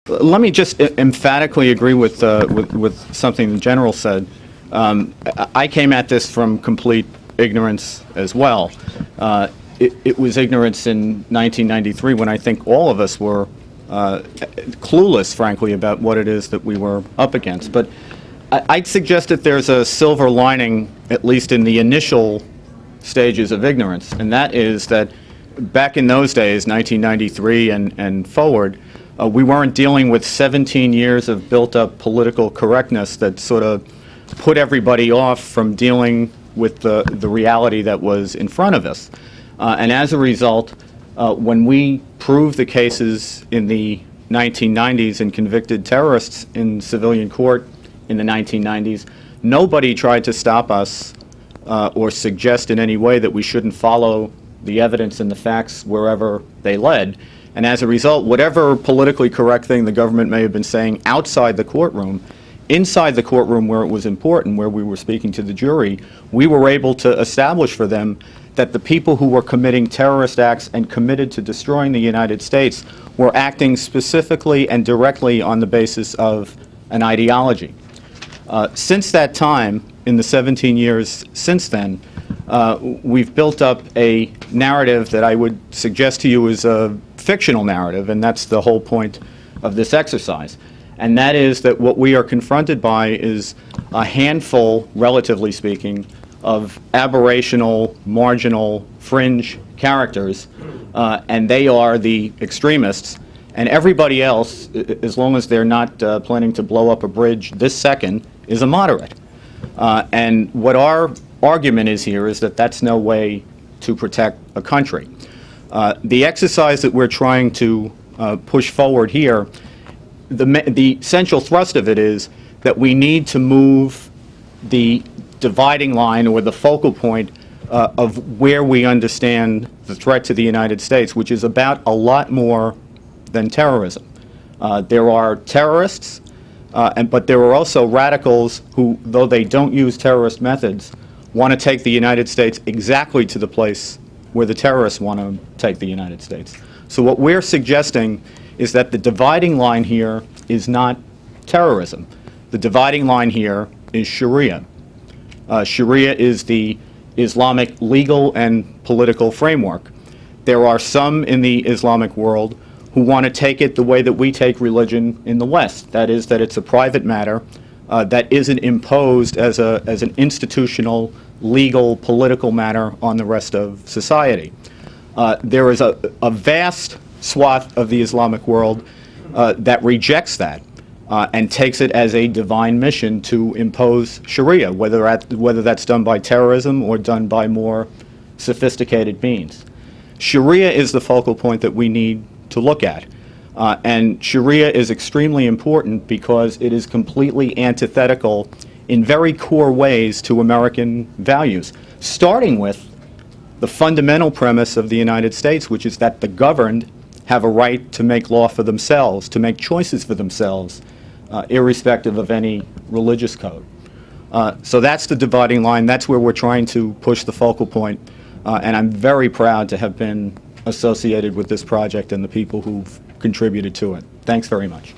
Let me just emphatically agree with something the General said. I came at this from complete ignorance as well. It was ignorance in 1993 when I think all of us were clueless, frankly, about what it is that we were up against. But I'd suggest that there's a silver lining, at least in the initial stages of ignorance, and that is that back in those days, 1993 and forward, we weren't dealing with 17 years of built-up political correctness that sort of put everybody off from dealing with the reality that was in front of us. And as a result, when we proved the cases in the 1990s and convicted terrorists in civilian court in the 1990s, nobody tried to stop us or suggest in any way that we shouldn't follow the evidence and the facts wherever they led. And as a result, whatever politically correct thing the government may have been saying outside the courtroom, inside the courtroom where it was important, where we were speaking to the jury, we were able to establish for them that the people who were committing terrorist acts and committed to destroying the United States were acting specifically and directly on the basis of an ideology. Since that time, in the 17 years since then, we've built up a narrative that I would suggest to you is a fictional narrative, and that's the whole point of this exercise. And that is that what we are confronted by is a handful, relatively speaking, of aberrational, marginal, fringe characters, and they are the extremists. And everybody else, as long as they're not planning to blow up a bridge this second, is a moderate. And what our argument is here is that that's no way to protect a country. The exercise that we're trying to push forward here, the central thrust of it is that we need to move the dividing line or the focal point of where we understand the threat to the United States, which is about a lot more than terrorism. There are terrorists, but there are also radicals who, though they don't use terrorist methods, want to take the United States exactly to the place where the terrorists want to take the United States. So what we're suggesting is that the dividing line here is not terrorism. The dividing line here is Sharia. Sharia is the Islamic legal and political framework. There are some in the Islamic world who want to take it the way that we take religion in the West. That is, that it's a private matter that isn't imposed as an institutional, legal, political matter on the rest of society. There is a vast swath of the Islamic world that rejects that and takes it as a divine mission to impose Sharia, whether that's done by terrorism or done by more sophisticated means. Sharia is the focal point that we need to look at. And Sharia is extremely important because it is completely antithetical in very core ways to American values, starting with the fundamental premise of the United States, which is that the governed have a right to make law for themselves, to make choices for themselves, irrespective of any religious code. So that's the dividing line. That's where we're trying to push the focal point. And I'm very proud to have been associated with this project and the people who've contributed to it. Thanks very much.